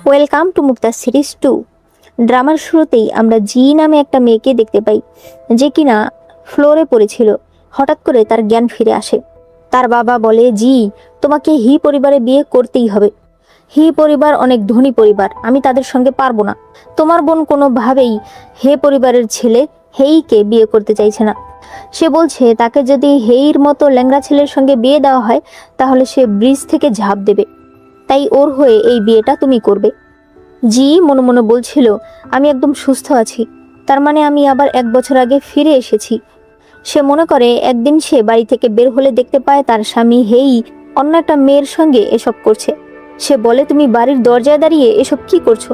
Welcome to Mukta series 2। ড্রামার শুরুতেই আমরা জি নামে একটা মেয়েকে দেখতে পাই, যে কিনা ফ্লোরে পড়েছিল। হঠাৎ করে তার জ্ঞান ফিরে আসে। তার বাবা বলে, জি, তোমাকে হি পরিবারে বিয়ে করতেই হবে। হি পরিবার অনেক ধনী পরিবার, আমি তাদের সঙ্গে পারবো না। তোমার বোন কোনোভাবেই হে পরিবারের ছেলে হেইকে বিয়ে করতে চাইছে না। সে বলছে তাকে যদি হেইর মতো ল্যাংড়া ছেলের সঙ্গে বিয়ে দেওয়া হয় তাহলে সে ব্রিজ থেকে ঝাঁপ দেবে, তাই ওর হয়ে এই বিয়েটা তুমি করবে। জি মনে মনে বলছিল, আমি একদম সুস্থ আছি, তার মানে আমি আবার 1 বছর আগে ফিরে এসেছি। সে মনে করে একদিন সে বাড়ি থেকে বের হলে দেখতে পায় তার স্বামী হেই অন্য একটা মেয়ের সঙ্গে এসব করছে। সে বলে, তুমি বাড়ির দরজায় দাঁড়িয়ে এসব কি করছো?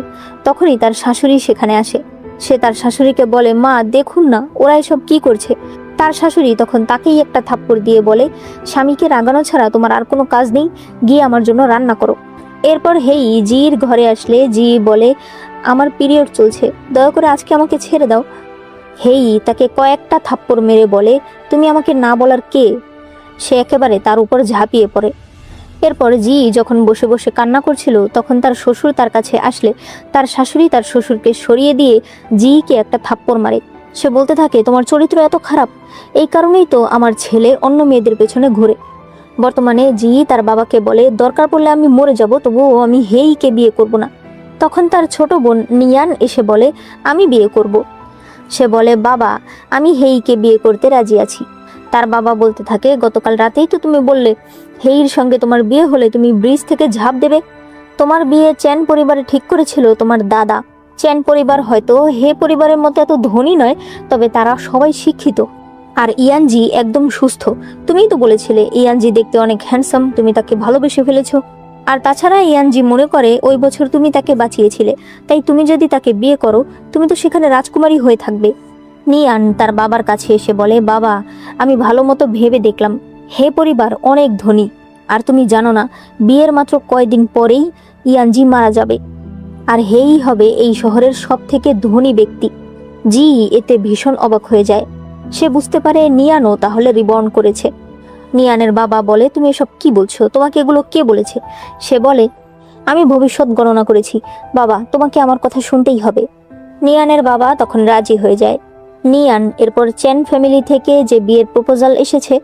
তখনই তার শাশুড়ি সেখানে আসে। সে তার শাশুড়িকে বলে, মা দেখুন না ওরা এসব কি করছে। তার শাশুড়ি তখন তাকেই একটা থাপ্পড় দিয়ে বলে, স্বামীকে রাগানো ছাড়া তোমার আর কোনো কাজ নেই, গিয়ে আমার জন্য রান্না করো। এরপর হেই জির ঘরে আসলে জি বলে, আমার পিরিয়ড চলছে, দয়া করে আজকে আমাকে ছেড়ে দাও। হেই তাকে কয়েকটা থাপ্পড় মেরে বলে, তুমি আমাকে না বলার কে? সে একেবারে তার উপর ঝাঁপিয়ে পড়ে। এরপর জি যখন বসে বসে কান্না করছিল তখন তার শ্বশুর তার কাছে আসলে তার শাশুড়ি তার শ্বশুরকে সরিয়ে দিয়ে জিকে একটা থাপ্পড় মারে। সে বলতে থাকে, তোমার চরিত্র এত খারাপ, এই কারণেই তো আমার ছেলে অন্য মেয়েদের পেছনে ঘুরে। বর্তমানে জি তার বাবাকে বলে, দরকার পড়লে আমি মরে যাব, তবুও আমি হেইকে বিয়ে করব না। তখন তার ছোট বোন নিয়ান এসে বলে, আমি বিয়ে করব। সে বলে, বাবা আমি হেইকে বিয়ে করতে রাজি আছি। তার বাবা বলতে থাকে, গতকাল রাতেই তো তুমি বললে হেইর সঙ্গে তোমার বিয়ে হলে তুমি ব্রিজ থেকে ঝাঁপ দেবে। তোমার বিয়ে চ্যান পরিবারে ঠিক করেছিল তোমার দাদা। চ্যান পরিবার হয়তো হে পরিবারের মতো এত ধনী নয়, তবে তারা সবাই শিক্ষিত। আর ইয়ানজি একদম সুস্থ। তুমিই তো বলেছিলে ইয়ানজি দেখতে অনেক হ্যান্ডসাম, তুমি তাকে ভালোবেসে ফেলেছো। আর তাছাড়া ইয়ানজি মনে করে ওই বছর তুমি তাকে বাঁচিয়েছিলে, তাই তুমি যদি তাকে বিয়ে করো তুমি তো সেখানে রাজকুমারী হয়ে থাকবে। নিয়ান তার বাবার কাছে এসে বলে, বাবা আমি ভালো মতো ভেবে দেখলাম, হে পরিবার অনেক ধনী, আর তুমি জানো না বিয়ের মাত্র কয়দিন পরেই ইয়ানজি মারা যাবে, আর হেই হবে এই শহরের সব থেকে ধনী ব্যক্তি। জি এতে ভীষণ অবাক হয়ে যায়। সে বুঝতে পারে নিয়ানও তাহলে রিবর্ন করেছে। নিয়ানের বাবা বলে, তুমি এসব কি বলছো, তোমাকে এগুলো কে বলেছে? সে বলে, আমি ভবিষ্যৎ গণনা করেছি বাবা, তোমাকে আমার কথা শুনতেই হবে। নিয়ানের বাবা তখন রাজি হয়ে যায়। নিয়ান এরপর চ্যান ফ্যামিলি থেকে যে বিয়ের প্রপোজাল এসেছে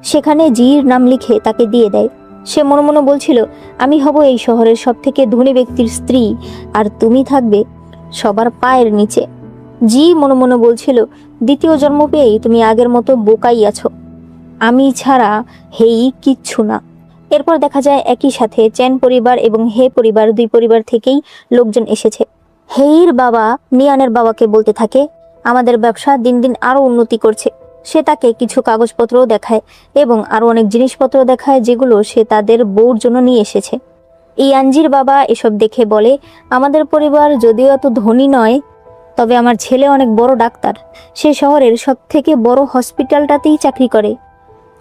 সেখানে জির নাম লিখে তাকে দিয়ে দেয়। সে মনে মনে বলছিল, আমি হব এই শহরের সব থেকে ধনী ব্যক্তির স্ত্রী, আর তুমি থাকবে সবার পায়ের নিচে। জি মনে মনে বলছিল, দ্বিতীয় জন্ম পেয়েই তুমি আগের মতো বোকাই আছো, আমি ছাড়া হেই কিচ্ছু না। এরপর দেখা যায় একই সাথে চ্যান পরিবার এবং হে পরিবার দুই পরিবার থেকেই লোকজন এসেছে। হেইর বাবা নিয়ানের বাবাকে বলতে থাকে, আমাদের ব্যবসা দিন দিন আরো উন্নতি করছে। সে তাকে কিছু কাগজপত্রও দেখায় এবং আরো অনেক জিনিসপত্র দেখায় যেগুলো সে তাদের বউর জন্য নিয়ে এসেছে। ইয়ানজির বাবা এসব দেখে বলে, আমাদের পরিবার যদিও এত ধনী নয়, তবে আমার ছেলে অনেক বড় ডাক্তার, সে শহরের সব থেকে বড় হসপিটালটাতেই চাকরি করে।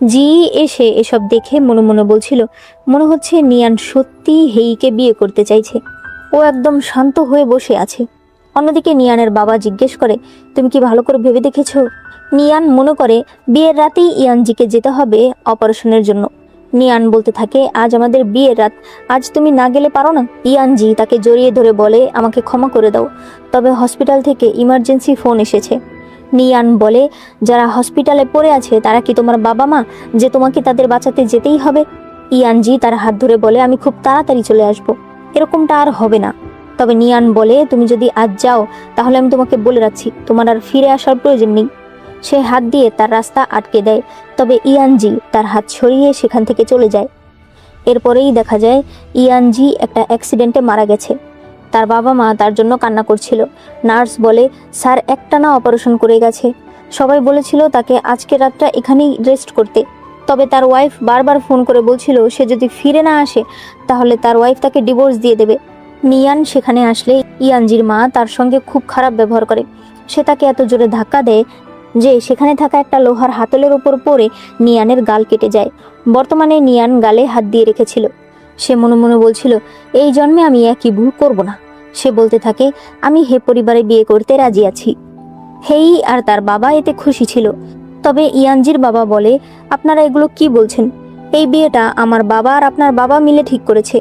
জি এসে এসব দেখে মনে মনে বলছিল, মনে হচ্ছে নিয়ান সত্যি হেইকে বিয়ে করতে চাইছে। ও একদম শান্ত হয়ে বসে আছে। অন্যদিকে নিয়ানের বাবা জিজ্ঞেস করে, তুমি কি ভালো করে ভেবে দেখেছো? নিয়ান মনে করে বিয়ের রাতেই ইয়ানজিকে যেতে হবে অপারেশনের জন্য। নিয়ান বলতে থাকে, আজ আমাদের বিয়ের রাত, আজ তুমি না গেলে পারো না? ইয়ানজি তাকে জড়িয়ে ধরে বলে, আমাকে ক্ষমা করে দাও, তবে হসপিটাল থেকে ইমার্জেন্সি ফোন এসেছে। নিয়ান বলে, যারা হসপিটালে পড়ে আছে তারা কি তোমার বাবা মা যে তোমাকে তাদের বাঁচাতে যেতেই হবে? ইয়ানজি তার হাত ধরে বলে, আমি খুব তাড়াতাড়ি চলে আসব, এরকমটা আর হবে না। তবে নিয়ান বলে, তুমি যদি আজ যাও তাহলে আমি তোমাকে বলে রাখছি তোমার আর ফিরে আসার প্রয়োজন নেই। সে হাত দিয়ে তার রাস্তা আটকে দেয়, তবে ইয়ানজি তার হাত সরিয়ে সেখান থেকে চলে যায়। এরপরেই দেখা যায় ইয়ানজি একটা অ্যাক্সিডেন্টে মারা গেছে। তার বাবা মা তার জন্য কান্না করছিল। নার্স বলে, স্যার একটানা অপারেশন করে গেছে, সবাই বলেছিল তাকে আজকে রাতটা এখানেই রেস্ট করতে, তবে তার ওয়াইফ বারবার ফোন করে বলছিল সে যদি ফিরে না আসে তাহলে তার ওয়াইফ তাকে ডিভোর্স দিয়ে দেবে। নিয়ান সেখানে আসলে ইয়ানজির মা তার সঙ্গে খুব খারাপ ব্যবহার করে। সে তাকে এত জোরে ধাক্কা দেয় যে সেখানে থাকা একটা লোহার হাতলের উপর পড়ে নিয়ানের গাল কেটে যায়। বর্তমানে নিয়ান গালে হাত দিয়ে রেখেছিল। সে মনে মনে বলছিল, এই জন্মে আমি একই ভুল করব না। সে বলতে থাকে, আমি হে পরিবারে বিয়ে করতে রাজি আছি। হেই আর তার বাবা এতে খুশি ছিল। তবে ইয়ানজির বাবা বলে, আপনারা এগুলো কি বলছেন? এই বিয়েটা আমার বাবা আর আপনার বাবা মিলে ঠিক করেছে,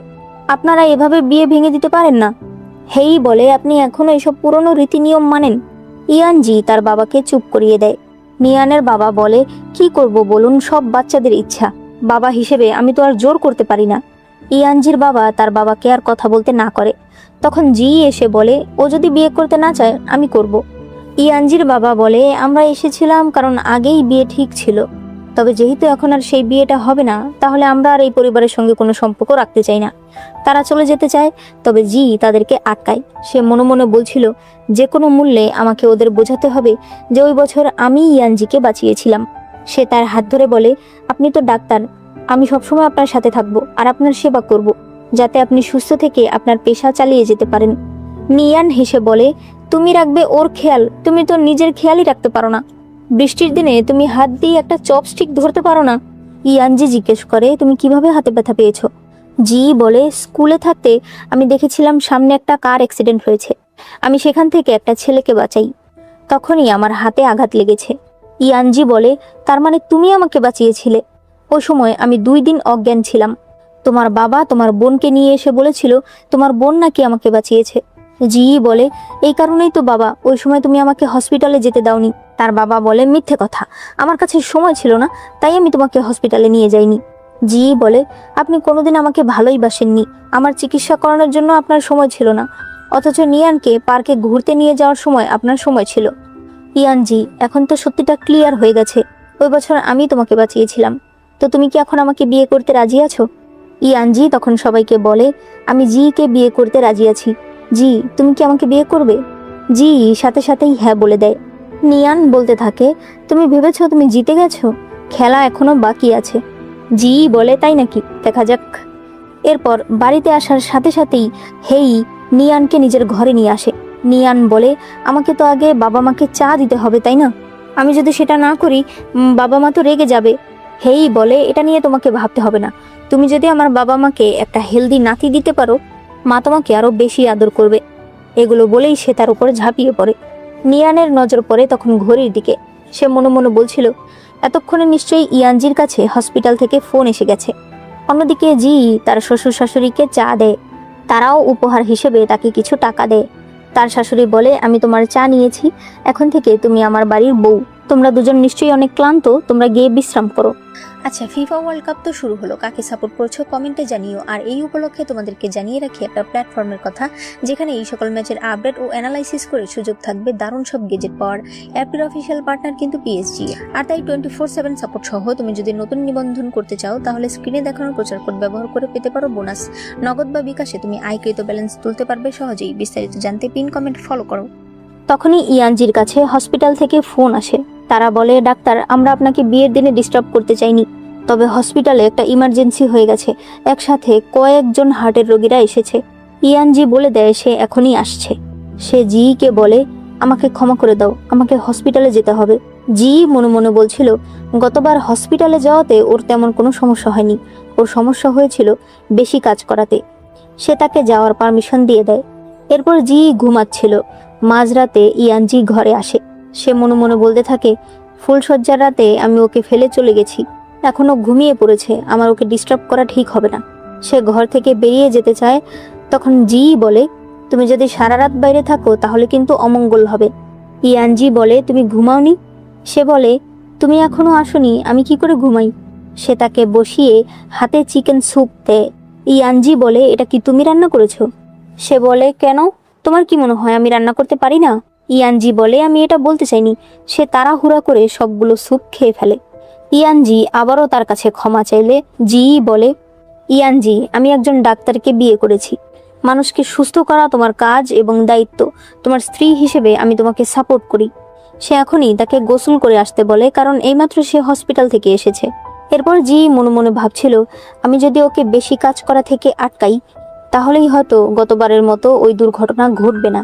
আপনারা এভাবে বিয়ে ভেঙে দিতে পারেন না। হেই বলে, আপনি এখনো এসব পুরনো রীতিনিয়ম মানেন? ইয়ানজি তার বাবাকে চুপ করিয়ে দেয়। নিয়ানের বাবা বলে, কি করব বলুন, সব বাচ্চাদের ইচ্ছা। বাবা হিসেবে আমি তো আর জোর করতে পারি না। ইয়ানজির বাবা তার বাবাকে আর কথা বলতে না করে। তখন জি এসে বলে, ও যদি বিয়ে করতে না চায় আমি করব। ইয়ানজির বাবা বলে, আমরা এসেছিলাম কারণ আগেই বিয়ে ঠিক ছিল, তবে যেহেতু এখন আর সেই বিয়েটা হবে না, তাহলে আমরা আর এই পরিবারের সঙ্গে কোনো সম্পর্ক রাখতে চাই না। তারা চলে যেতে চায়, তবে জি তাদেরকে আটকায়। সে মনে মনে বলছিল, যে কোনো মূল্যে আমাকে ওদের বোঝাতে হবে যে ওই বছর আমি ইয়ানজিকে বাঁচিয়েছিলাম। সে তার হাত ধরে বলে, আপনি তো ডাক্তার, আমি সবসময় আপনার সাথে থাকবো আর আপনার সেবা করব, যাতে আপনি সুস্থ থেকে আপনার পেশা চালিয়ে যেতে পারেন। নিয়ান হেসে বলে, তুমি রাখবে ওর খেয়াল, তুমি তো নিজের খেয়ালই রাখতে পারো না। বৃষ্টির দিনে তুমি হাত দিয়ে একটা চপস্টিক ধরতে পারো না। ইয়ানজি জিজ্ঞেস করে, তুমি কিভাবে হাতে ব্যথা পেয়েছো? জি বলে, স্কুলে থাকতে আমি দেখেছিলাম সামনে একটা কার অ্যাক্সিডেন্ট হয়েছে, আমি সেখান থেকে একটা ছেলেকে বাঁচাই, তখনই আমার হাতে আঘাত লেগেছে। ইয়ানজি বলে, তার মানে তুমি আমাকে বাঁচিয়েছিলে? ওই সময় আমি 2 দিন অজ্ঞান ছিলাম। তোমার বাবা তোমার বোনকে নিয়ে এসে বলেছিল তোমার বোন নাকি আমাকে বাঁচিয়েছে। জি বলে, এই কারণেই তো বাবা ওই সময় তুমি আমাকে হসপিটালে যেতে দাওনি। তার বাবা বলে, মিথ্যে কথা, আমার কাছে সময় ছিল না, তাই আমি তোমাকে হসপিটালে নিয়ে যাইনি। জি বলে, আপনি কোনোদিন আমাকে ভালোই বাসেননি, আমার চিকিৎসা করানোর জন্য আপনার সময় ছিল না, অথচ নিয়ানকে পার্কে ঘুরতে নিয়ে যাওয়ার সময় আপনার সময় ছিল। ইয়ানজি, এখন তো সত্যিটা ক্লিয়ার হয়ে গেছে, ওই বছর আমি তোমাকে বাঁচিয়েছিলাম, তো তুমি কি এখন আমাকে বিয়ে করতে রাজি আছো? ইয়ানজি তখন সবাইকে বলে, আমি জিকে বিয়ে করতে রাজি আছি। জি, তুমি কি আমাকে বিয়ে করবে? জি সাথে সাথেই হ্যাঁ বলে দেয়। নিয়ান বলতে থাকে, তুমি ভেবেছো তুমি জিতে গেছো? খেলা এখনো বাকি আছে। জি বলে, তাই নাকি, দেখা যাক। এরপর বাড়িতে আসার সাথে সাথেই হেই নিয়ানকে নিজের ঘরে নিয়ে আসে। নিয়ান বলে, আমাকে তো আগে বাবা মাকে চা দিতে হবে, তাই না? আমি যদি সেটা না করি বাবা মা তো রেগে যাবে। হেই বলে, এটা নিয়ে তোমাকে ভাবতে হবে না, তুমি যদি আমার বাবা মাকে একটা হেলদি নাতি দিতে পারো, মা তোমাকে আরো বেশি আদর করবে। এগুলো বলেই সে তার উপর ঝাঁপিয়ে পড়ে। নিয়ানের নজর পড়ে তখন ঘড়ির দিকে। সে মনে মনে বলছিল, এতক্ষণে নিশ্চয়ই ইয়ানজির কাছে হসপিটাল থেকে ফোন এসে গেছে। অন্যদিকে জি তার শ্বশুর শাশুড়িকে চা দেয়, তারাও উপহার হিসেবে তাকে কিছু টাকা দেয়। তার শাশুড়ি বলে, আমি তোমার চা নিয়েছি, এখন থেকে তুমি আমার বাড়ির বউ, তোমরা দুজন নিশ্চয়ই অনেক ক্লান্ত, তোমরা গিয়ে বিশ্রাম করো। আচ্ছা, ফিফা ওয়ার্ল্ড কাপ তো শুরু হলো, কাকে সাপোর্ট করছো কমেন্টে জানিও। আর এই উপলক্ষে তোমাদেরকে জানিয়ে রাখি একটা প্ল্যাটফর্মের কথা, যেখানে এই সকল ম্যাচের আপডেট ও অ্যানালাইসিস করে সুযোগ থাকবে দারুণ সব গেজেট পাওয়ার। অ্যাপটির অফিসিয়াল পার্টনার কিন্তু পিএসজি, আর তাই 24/7 সাপোর্ট সহ তুমি যদি নতুন নিবন্ধন করতে চাও, তাহলে স্ক্রিনে দেখানো প্রচার কোড ব্যবহার করে পেতে পারো বোনাস। নগদ বা বিকাশে তুমি আয়কৃত ব্যালেন্স তুলতে পারবে সহজেই। বিস্তারিত জানতে পিন কমেন্ট ফলো করো। তখনই ইয়ানজির কাছে হসপিটাল থেকে ফোন আসে। তারা বলে, ডাক্তার, আমরা আপনাকে বিয়ের দিনে ডিস্টার্ব করতে চাইনি, তবে হসপিটালে একটা ইমার্জেন্সি হয়ে গেছে, একসাথে কয়েকজন হার্টের রোগীরা এসেছে। ইয়ানজি বলে দেয় সে এখনই আসছে। সে জিকে বলে, আমাকে ক্ষমা করে দাও, আমাকে হসপিটালে যেতে হবে। জি মনে মনে বলছিল, গতবার হসপিটালে যাওয়াতে ওর তেমন কোনো সমস্যা হয়নি, ওর সমস্যা হয়েছিল বেশি কাজ করাতে। সে তাকে যাওয়ার পারমিশন দিয়ে দেয়। এরপর জি ঘুমাচ্ছিল। মাঝরাতে ইয়ানজি ঘরে আসে। সে মনে মনে বলতে থাকে, ফুলশয্যার রাতে আমি ওকে ফেলে চলে গেছি, এখনো ঘুমিয়ে পড়েছে, আমার ওকে ডিস্টার্ব করা ঠিক হবে না। সে ঘর থেকে বেরিয়ে যেতে চায়, তখন জি বলে, তুমি যদি সারা রাত বাইরে থাকো তাহলে কিন্তু অমঙ্গল হবে। ইয়ানজি বলে, তুমি ঘুমাওনি? সে বলে, তুমি এখনো আসোনি, আমি কি করে ঘুমাই? সে তাকে বসিয়ে হাতে চিকেন স্যুপ দেয়। ইয়ানজি বলে, এটা কি তুমি রান্না করেছো? সে বলে, কেন, তোমার কি মনে হয় আমি রান্না করতে পারি না? ইয়ানজি বলে, আমি এটা বলতে চাইনি। সে তাড়াহুড়া করে সবগুলো স্যুপ খেয়ে ফেলে। ইয়ানজি আবারও তার কাছে ক্ষমা চাইলে জি বলে, ইয়ানজি, আমি একজন ডাক্তারকে বিয়ে করেছি, মানুষকে সুস্থ করা তোমার কাজ এবং দায়িত্ব, তোমার স্ত্রী হিসেবে আমি তোমাকে সাপোর্ট করি। সে এখনই তাকে গোসল করে আসতে বলে, কারণ এইমাত্র সে হসপিটাল থেকে এসেছে। এরপর জি মনে মনে ভাবছিল, আমি যদি ওকে বেশি কাজ করা থেকে আটকাই, তাহলেই হয়তো গতবারের মতো ওই দুর্ঘটনা ঘটবে না।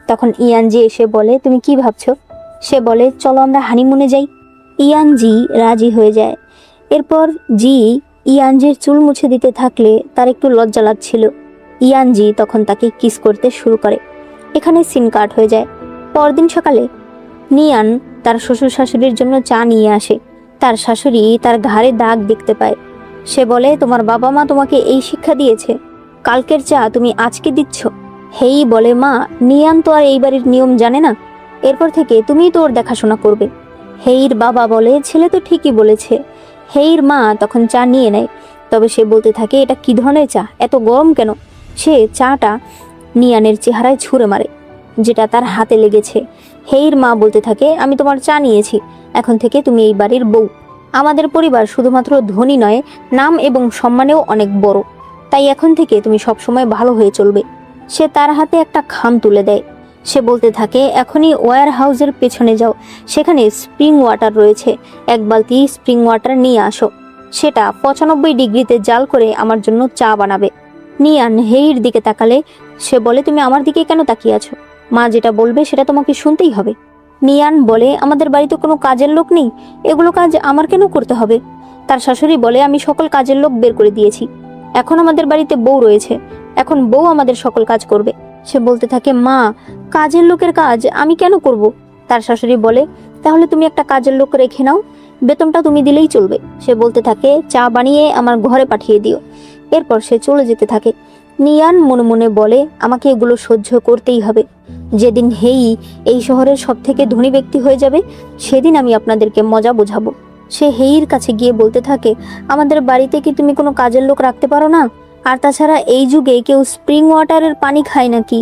তখন ইয়ানজি এসে বলে, তুমি কি ভাবছো? সে বলে, চলো আমরা হানিমুনে যাই। ইয়ানজি রাজি হয়ে যায়। এরপর জি ইয়ানজির চুল মুছে দিতে থাকলে তার একটু লজ্জা লাগছিল। ইয়ানজি তখন তাকে কিস করতে শুরু করে। এখানে সিন কাট হয়ে যায়। পরদিন সকালে নিয়ান তার শ্বশুর শাশুড়ির জন্য চা নিয়ে আসে। তার শাশুড়ি তার ঘাড়ে দাগ দেখতে পায়। সে বলে, তোমার বাবা মা তোমাকে এই শিক্ষা দিয়েছে, কালকের চা তুমি আজকে দিচ্ছ? হেই বলে, মা, নিয়ান তো আর এই বাড়ির নিয়ম জানে না, এরপর থেকে তুমিই তো ওর দেখাশোনা করবে। হেইর বাবা বলে, ছেলে তো ঠিকই বলেছে। হেইর মা তখন চা নিয়ে নেয়, তবে সে বলতে থাকে, এটা কি ধরনের চা, এত গরম কেন? সে চাটা নিয়ানের চেহারায় ছুঁড়ে মারে, যেটা তার হাতে লেগেছে। হেইর মা বলতে থাকে, আমি তোমার চা নিয়েছি, এখন থেকে তুমি এই বাড়ির বউ। আমাদের পরিবার শুধুমাত্র ধনী নয়, নাম এবং সম্মানেও অনেক বড়, তাই এখন থেকে তুমি সবসময় ভালো হয়ে চলবে। সে তার হাতে একটা খাম তুলে দেয়। সে বলতে থাকে, এখনই ওয়্যার হাউসের পেছনে যাও, সেখানে স্প্রিং ওয়াটার রয়েছে, এক বালতি স্প্রিং ওয়াটার নিয়ে আসো। সেটা 95 ডিগ্রিতে জাল করে আমার জন্য চা বানাবে। নিয়ান হেইর দিকে তাকালে সে বলে, তুমি আমার দিকে কেন তাকিয়ে আছো? মা যেটা বলবে সেটা তোমাকে শুনতেই হবে। নিয়ান বলে, আমাদের বাড়িতে কোনো কাজের লোক নেই, এগুলো কাজ আমার কেন করতে হবে? তার শাশুড়ি বলে, আমি সকল কাজের লোক বের করে দিয়েছি, এখন আমাদের বাড়িতে বউ রয়েছে, এখন বউ আমাদের সকল কাজ করবে। সে বলতে থাকে, মা, কাজের লোকের কাজ আমি কেন করব? তার শাশুড়ি বলে, তাহলে তুমি একটা কাজের লোক রেখে নাও, বেতনটা তুমি দিলেই চলবে। সে বলতে থাকে, চা বানিয়ে আমার ঘরে পাঠিয়ে দিও। এরপর সে চলে যেতে থাকে। নিয়ান মনে মনে বলে, আমাকে এগুলো সহ্য করতেই হবে। যেদিন হেই এই শহরের সব থেকে ধনী ব্যক্তি হয়ে যাবে, সেদিন আমি আপনাদেরকে মজা বোঝাবো। সে হেইর কাছে গিয়ে বলতে থাকে, আমাদের বাড়িতে কি তুমি কোনো কাজের লোক রাখতে পারো না? আর তাছাড়া এই যুগে কেউ স্প্রিং ওয়াটারের পানি খায় নাকি?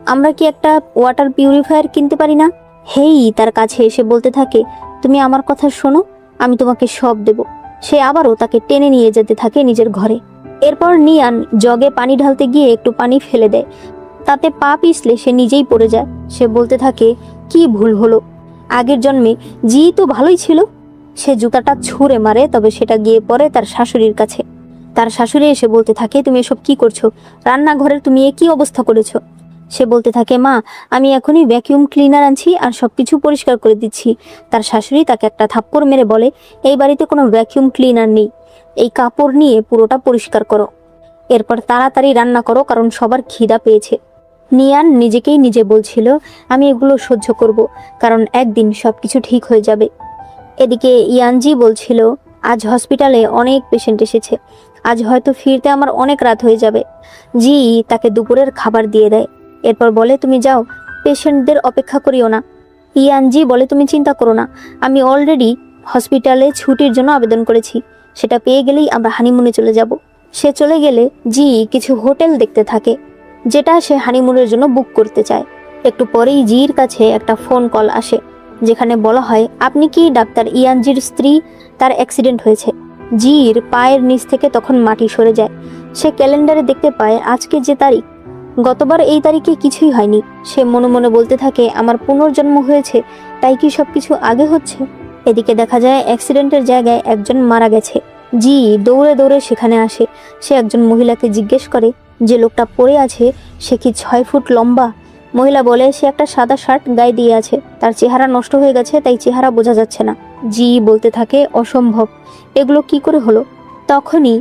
আমরা কি একটা ওয়াটার পিউরিফায়ার কিনতে পারি না? হেই তার কাছে এসে বলতে থাকে, তুমি আমার কথা শোনো, আমি তোমাকে সব দেব। সে আবারও তাকে টেনে নিয়ে যেতে থাকে নিজের ঘরে। এরপর নিয়ান জগে পানি ঢালতে গিয়ে একটু পানি ফেলে দেয়, তাতে পা পিছলে সে নিজেই পড়ে যায়। সে বলতে থাকে, কি ভুল হলো, আগের জন্মে জি তো ভালোই ছিল। সে জুতাটা ছুঁড়ে মারে, তবে সেটা গিয়ে পড়ে তার শাশুড়ির কাছে। তার শাশুড়ি এসে বলতে থাকে, তুমি এসব কি করছো? রান্নাঘরের তুমি এ কি অবস্থা করেছো? সে বলতে থাকে, মা, আমি এখনই ভ্যাকিউম ক্লিনার আনছি আর সবকিছু পরিষ্কার করে দিচ্ছি। তার শাশুড়ি তাকে একটা থাপ্পড় মেরে বলে, এই বাড়িতে কোনো ভ্যাকিউম ক্লিনার নেই, এই কাপড় নিয়ে পুরোটা পরিষ্কার করো, এরপর তাড়াতাড়ি রান্না করো, কারণ সবার খিদা পেয়েছে। নিয়ান নিজেকেই নিজে বলছিল, আমি এগুলো সহ্য করব, কারণ একদিন সবকিছু ঠিক হয়ে যাবে। এদিকে ইয়ানজি বলছিল, আজ হসপিটালে অনেক পেশেন্ট এসেছে, আজ হয়তো ফিরতে আমার অনেক রাত হয়ে যাবে। জি তাকে দুপুরের খাবার দিয়ে দেয়, এরপর বলে, তুমি যাও, পেশেন্টদের অপেক্ষা করিও না। ইয়ানজি বলে, তুমি চিন্তা করো না, আমি অলরেডি হসপিটালে ছুটির জন্য আবেদন করেছি, সেটা পেয়ে গেলেই আমরা হানিমুনে চলে যাব। সে চলে গেলে জি কিছু হোটেল দেখতে থাকে, যেটা সে হানিমুনের জন্য বুক করতে চায়। একটু পরেই জির কাছে একটা ফোন কল আসে, যেখানে বলা হয়, আপনি কি ডাক্তার ইয়ানজির স্ত্রী? তার অ্যাক্সিডেন্ট হয়েছে। জির পায়ের নিচ থেকে তখন মাটি সরে যায়। সে ক্যালেন্ডারে দেখতে পায় আজকে যে তারিখ, গতবার এই তারিখে কিছুই হয়নি। সে মনে মনে বলতে থাকে, আমার পুনর্জন্ম হয়েছে, তাই কি সবকিছু আগে হচ্ছে? এদিকে দেখা যায় অ্যাক্সিডেন্টের জায়গায় একজন মারা গেছে। জি দৌড়ে দৌড়ে সেখানে আসে। সে একজন মহিলাকে জিজ্ঞেস করে, যে লোকটা পড়ে আছে সে কি 6 ফুট লম্বা? মহিলা বলে, সে একটা সাদা শার্ট গায়ে দিয়ে আছে, তার চেহারা নষ্ট হয়ে গেছে, তাই চেহারা বোঝা যাচ্ছে না। জি বলতে থাকে, অসম্ভব, এগুলো কি করে হলো? তখনই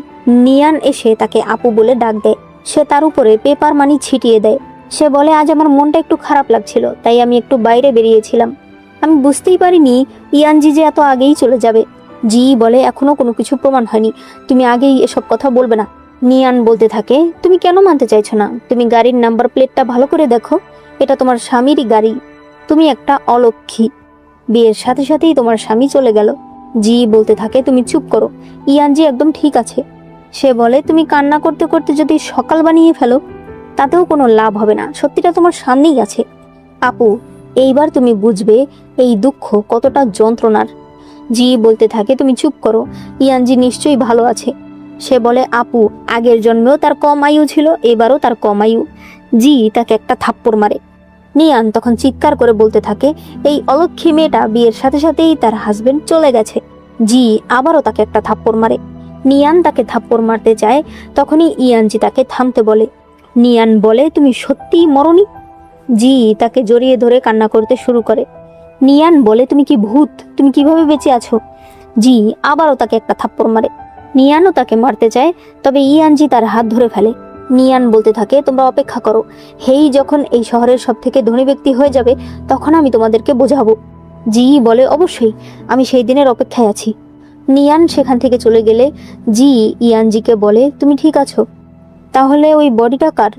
নিয়ান এসে তাকে আপু বলে ডাক দেয়। সে তার উপরে পেপার মানি ছিটিয়ে দেয়। সে বলে, আজ আমার মনটা একটু খারাপ লাগছিল, তাই আমি একটু বাইরে বেরিয়েছিলাম, আমি বুঝতেই পারিনি ইয়ানজি যে এত আগেই চলে যাবে। জি বলে, এখনো কোনো কিছু প্রমাণ হয়নি, তুমি আগেই এসব কথা বলবে না। নিয়ান বলতে থাকে, তুমি কেন মানতে চাইছো না? তুমি গাড়ির নাম্বার প্লেটটা ভালো করে দেখো, এটা তোমার স্বামীরই গাড়ি, তুমি একটা অলক্ষী, বিয়ের সাথে সাথেই তোমার স্বামী চলে গেল। জি বলতে থাকে, তুমি চুপ করো, ইয়ানজি একদম ঠিক আছে। সে বলে, তুমি কান্না করতে করতে যদি সকাল বানিয়ে ফেলো, তাতেও কোনো লাভ হবে না, সত্যিটা তোমার সামনেই আছে। আপু, এইবার তুমি বুঝবে এই দুঃখ কতটা যন্ত্রণার। জি বলতে থাকে, তুমি চুপ করো, ইয়ানজি নিশ্চয়ই ভালো আছে। সে বলে, আপু, আগের জন্মেও তার কম আয়ু ছিল, এবারও তার কম আয়ু। জি তাকে একটা থাপ্পড় মারে। নিয়ান তখন চিৎকার করে বলতে থাকে, এই অলক্ষী মেয়েটা বিয়ের সাথে সাথেই তার হাজবেন্ড চলে গেছে। জি আবারও তাকে একটা থাপ্পড় মারে। নিয়ান তাকে থাপ্পড় মারতে চায়, তখনই ইয়ানজি তাকে থামতে বলে। নিয়ান বলে, তুমি সত্যিই মরনি? জি তাকে জড়িয়ে ধরে কান্না করতে শুরু করে। নিয়ান বলে, তুমি কি ভূত? তুমি কিভাবে বেঁচে আছো? জি আবারও তাকে একটা থাপ্পড় মারে। নিয়ানও তাকে মারতে চায়, তবে ইয়ানজি তার হাত ধরে ফেলে। নিয়ান বলতে থাকে, তোমরা অপেক্ষা করো, হেই যখন এই শহরের সব থেকে ধনী ব্যক্তি হয়ে যাবে, তখন আমি তোমাদেরকে বোঝাবো। জি বলে, অবশ্যই, আমি সেই দিনের অপেক্ষায় আছি। নিয়ান সেখান থেকে চলে গেলে জি ইয়ানজিকে বলে, তুমি ঠিক আছো? তাহলে ওই বডিটা কার?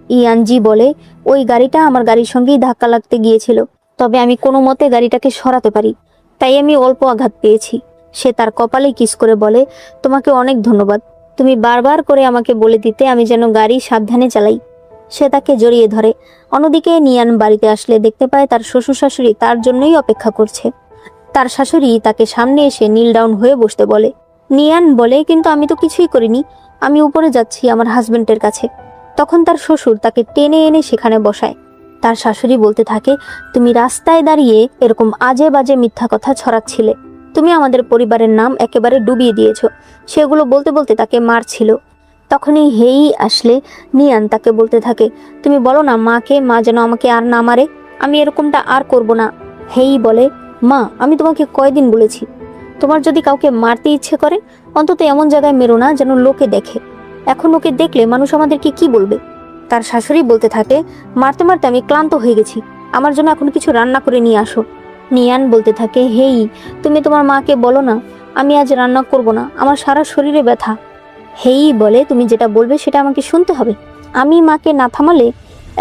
ইয়ানজি বলে, ওই গাড়িটা আমার গাড়ির সঙ্গেই ধাক্কা লাগতে গিয়েছিল, তবে আমি কোনো মতে গাড়িটাকে সরাতে পারি, তাই আমি অল্প আঘাত পেয়েছি। সে তার কপালে কিস করে বলে, তোমাকে অনেক ধন্যবাদ, তুমি বারবার করে আমাকে বলে দিতে আমি যেন গাড়ি সাবধানে চালাই। সে তাকে জড়িয়ে ধরে। অন্যদিকে নিয়ান বাড়িতে আসলে দেখতে পায় তার শ্বশুর শাশুড়ি তার জন্যই অপেক্ষা করছে। তার শাশুড়ি তাকে সামনে এসে নীল ডাউন হয়ে বসতে বলে। নিয়ান বলে, কিন্তু আমি তো কিছুই করিনি, আমি উপরে যাচ্ছি আমার হাজবেন্ডের কাছে। তখন তার শ্বশুর তাকে টেনে এনে সেখানে বসায়। তার শাশুড়ি বলতে থাকে, তুমি রাস্তায় দাঁড়িয়ে এরকম আজে বাজে মিথ্যা কথা ছড়াচ্ছিলে, তুমি আমাদের পরিবারের নাম একেবারে ডুবিয়ে দিয়েছো। সেগুলো বলতে বলতে তাকে মারছিল। তখনই হেই আসলে নিয়ান তাকে বলতে থাকে, তুমি বলো না মাকে, মা যেন আমাকে আর না মারে, আমি এরকমটা আর করব না। হেই বলে, মা আমি তোমাকে কয়দিন বলেছি, তোমার যদি কাউকে মারতে ইচ্ছে করে অন্তত এমন জায়গায় মেরো না যেন লোকে দেখে, এখন ওকে দেখলে মানুষ আমাদেরকে কি বলবে। তার শাশুড়ি বলতে থাকে, মারতে মারতে আমি ক্লান্ত হয়ে গেছি, আমার জন্য এখন কিছু রান্না করে নিয়ে আসো। নিয়ান বলতে থাকে, হেই তুমি তোমার মাকে বলো না আমি আজ রান্না করব না, আমার সারা শরীরে ব্যথা। হেই বলে, তুমি যেটা বলবে সেটা আমাকে শুনতে হবে, আমি মাকে না থামালে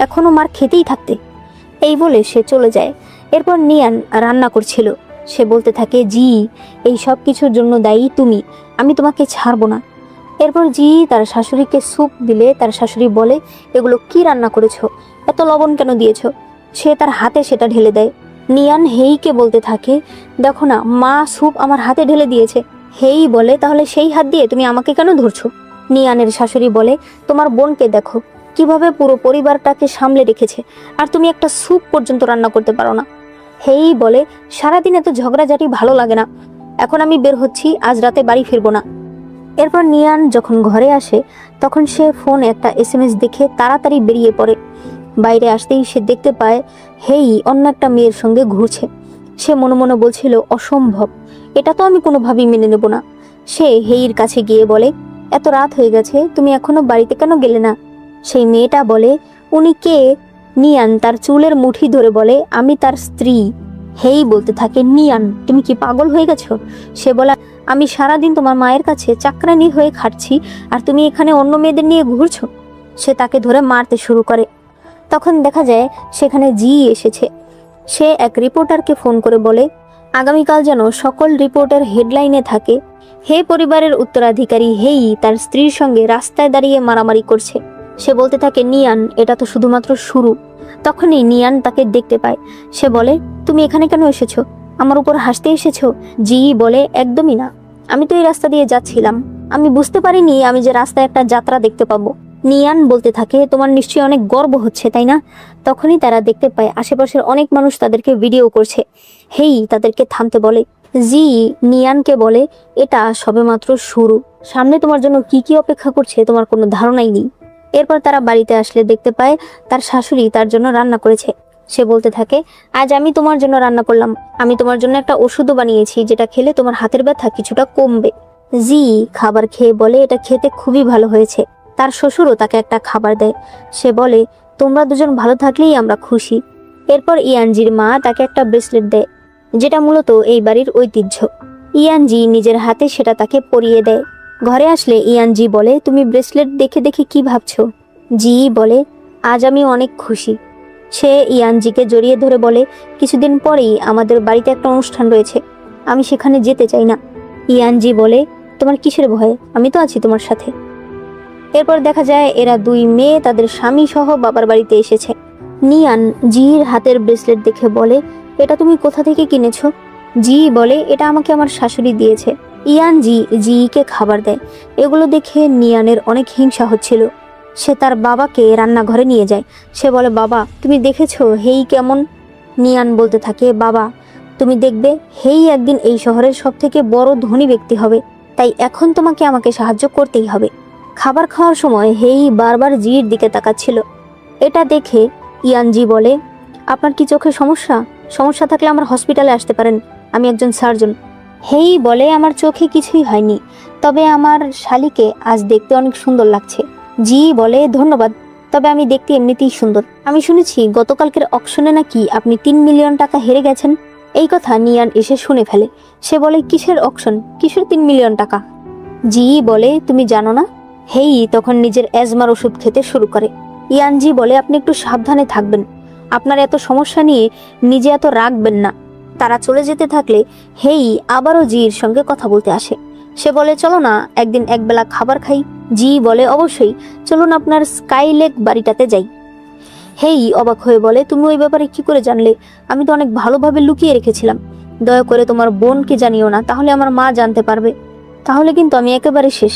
এখনো মার খেতেই থাকতে। এই বলে সে চলে যায়। এরপর নিয়ান রান্না করছিল। সে বলতে থাকে, জি এই সব কিছুর জন্য দায়ী তুমি, আমি তোমাকে ছাড়বো না। এরপর জি তার শাশুড়িকে স্যুপ দিলে তার শাশুড়ি বলে, এগুলো কি রান্না করেছো, এত লবণ কেন দিয়েছো? সে তার হাতে সেটা ঢেলে দেয়। নিয়ান হেইকে বলতে থাকে, দেখো না মা স্যুপ আমার হাতে ঢেলে দিয়েছে। হেই বলে, তাহলে সেই হাত দিয়ে তুমি আমাকে কেন ধরছো? নিয়ানের শাশুড়ি বলে, তোমার বোনকে দেখো কিভাবে পুরো পরিবারটাকে সামলে রেখেছে, আর তুমি একটা স্যুপ পর্যন্ত রান্না করতে পারো না। হেই বলে, সারাদিন এত ঝগড়াঝাটি ভালো লাগে না, এখন আমি বের হচ্ছি, আজ রাতে বাড়ি ফিরবো না। এরপর নিয়ান যখন ঘরে আসে তখন সে ফোনে একটা এসএমএস দেখে তাড়াতাড়ি বেরিয়ে পড়ে। বাইরে আসতেই সে দেখতে পায় হেই অন্য একটা মেয়ের সঙ্গে ঘুরছে। সে মনে মনে বলছিল, অসম্ভব, এটা তো আমি কোনোভাবেই মেনে নেব না। সে হেইর কাছে গিয়ে বলে, এত রাত হয়ে গেছে, তুমি এখনো বাড়িতে কেন গেলে না? সেই মেয়েটা বলে, উনি কে? নিয়ান তার চুলের মুঠি ধরে বলে, আমি তার স্ত্রী। হেই বলতে থাকে, নিয়ান তুমি কি পাগল হয়ে গেছো? সে বলে, আমি সারাদিন তোমার মায়ের কাছে চাকরানি হয়ে খাটছি, আর তুমি এখানে অন্য মেয়েদের নিয়ে ঘুরছো। সে তাকে ধরে মারতে শুরু করে। তখন দেখা যায় সেখানে জি এসেছে। সে এক রিপোর্টারকে ফোন করে বলে, আগামীকাল যেন সকল রিপোর্টার হেডলাইনে থাকে, হে পরিবারের উত্তরাধিকারী হেই তার স্ত্রীর সঙ্গে রাস্তায় দাঁড়িয়ে মারামারি করছে। সে বলতে থাকে, নিয়ান এটা তো শুধুমাত্র শুরু। তখনই নিয়ান তাকে দেখতে পায়। সে বলে, তুমি এখানে কেন এসেছো? আমার উপর হাসতে এসেছো? জি বলে, একদমই না, আমি তো এই রাস্তা দিয়ে যাচ্ছিলাম, আমি বুঝতে পারিনি আমি যে রাস্তায় একটা যাত্রা দেখতে পাবো। নিয়ান বলতে থাকে, তোমার নিশ্চয়ই অনেক গর্ব হচ্ছে তাই না? তখনই তারা দেখতে পায় আশেপাশের অনেক মানুষ তাদেরকে ভিডিও করছে। হেই তাদেরকে থামতে বলে। জি নিয়ানকে বলে, এটা সবেমাত্র শুরু, সামনে তোমার জন্য কি কি অপেক্ষা করছে তোমার কোনো ধারণাই নেই। এরপর তারা বাড়িতে আসলে দেখতে পায় তার শাশুড়ি তার জন্য রান্না করেছে। সে বলতে থাকে, আজ আমি তোমার জন্য রান্না করলাম, আমি তোমার জন্য একটা ওষুধও বানিয়েছি যেটা খেলে তোমার হাতের ব্যথা কিছুটা কমবে। জি খাবার খেয়ে বলে, এটা খেতে খুবই ভালো হয়েছে। তার শ্বশুরও তাকে একটা খাবার দেয়। সে বলে, তোমরা দুজন ভালো থাকলেই আমরা খুশি। এরপর ইয়ানজির মা তাকে একটা ব্রেসলেট দেয়, যেটা মূলত এই বাড়ির ঐতিহ্য। ইয়ানজি নিজের হাতে সেটা তাকে পরিয়ে দেয়। ঘরে আসলে ইয়ানজি বলে, তুমি ব্রেসলেট দেখে দেখে কি ভাবছো? জি বলে, আজ আমি অনেক খুশি। সে ইয়ানজিকে জড়িয়ে ধরে বলে, কিছুদিন পরেই আমাদের বাড়িতে একটা অনুষ্ঠান রয়েছে, আমি সেখানে যেতে চাই না। ইয়ানজি বলে, তোমার কিসের ভয়, আমি তো আছি তোমার সাথে। এরপর দেখা যায় এরা দুই মেয়ে তাদের স্বামী সহ বাবার বাড়িতে এসেছে। নিয়ান জির হাতের ব্রেসলেট দেখে বলে, এটা তুমি কোথা থেকে কিনেছো? জি বলে, এটা আমাকে আমার শাশুড়ি দিয়েছে। ইয়ান জিকে খাবার দেয়। এগুলো দেখে নিয়ানের অনেক হিংসা হচ্ছিল। সে তার বাবাকে রান্নাঘরে নিয়ে যায়। সে বলে, বাবা তুমি দেখেছো হেই কেমন? নিয়ান বলতে থাকে, বাবা তুমি দেখবে হেই একদিন এই শহরের সব থেকে বড় ধনী ব্যক্তি হবে, তাই এখন তোমাকে আমাকে সাহায্য করতেই হবে। খাবার খাওয়ার সময় হেই বারবার জির দিকে তাকাচ্ছিল। এটা দেখে ইয়ানজি বলে, আপনার কি চোখে সমস্যা? সমস্যা থাকলে আমার হসপিটালে আসতে পারেন, আমি একজন সার্জন। হেই বলে, আমার চোখে কিছুই হয়নি, তবে আমার শালিকে আজ দেখতে অনেক সুন্দর লাগছে। জি বলে, ধন্যবাদ, তবে আমি দেখতে এমনিতেই সুন্দর। আমি শুনেছি গতকালকের অকশনে নাকি আপনি 3 মিলিয়ন টাকা হেরে গেছেন। এই কথা নিয়ান এসে শুনে ফেলে। সে বলে, কিসের অকশন, কিসের 3 মিলিয়ন টাকা? জি বলে, তুমি জানো না? হেই তখন নিজের অ্যাজমার ওষুধ খেতে শুরু করে। ইয়ানজি বলে আপনি একটু সাবধানে থাকবেন, আপনার এত সমস্যা নিয়ে নিজে এত রাখবেন না। তারা চলে যেতে থাকলে হেই আবারও জির সঙ্গে কথা বলতে আসে। সে বলে চলো না একদিন একবেলা খাবার খাই। জি বলে অবশ্যই, চলুন আপনার স্কাইলেক বাড়িটাতে যাই। হেই অবাক হয়ে বলে তুমি ওই ব্যাপারে কি করে জানলে? আমি তো অনেক ভালোভাবে লুকিয়ে রেখেছিলাম। দয়া করে তোমার বোনকে জানিও না, তাহলে আমার মা জানতে পারবে, তাহলে কিন্তু আমি একেবারে শেষ।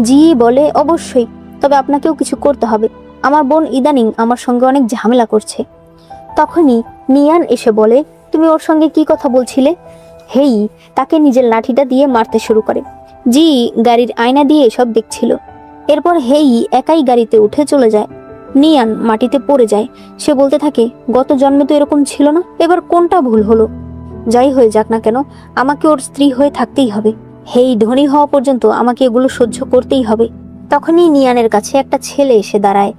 জি বলে অবশ্যই, তবে আপনাকেও কিছু করতে হবে, আমার বোন ইদানিং আমার সঙ্গে অনেক ঝামেলা করছে। তখনই নিয়ান এসে বলে তুমি ওর সঙ্গে কি কথা বলছিলে? হেই তাকে নিজের লাঠিটা দিয়ে মারতে শুরু করে। জি গাড়ির আয়না দিয়ে এসব দেখছিল। এরপর হেই একাই গাড়িতে উঠে চলে যায়। নিয়ান মাটিতে পড়ে যায়। সে বলতে থাকে গত জন্মে তো এরকম ছিল না, এবার কোনটা ভুল হলো? যাই হয়ে যাক না কেন, আমাকে ওর স্ত্রী হয়ে থাকতেই হবে। হেই ধনী হওয়া পর্যন্ত আমাকে এগুলো সহ্য করতেই হবে। তখনই নিয়ানের কাছে একটা ছেলে এসে দাঁড়ায়।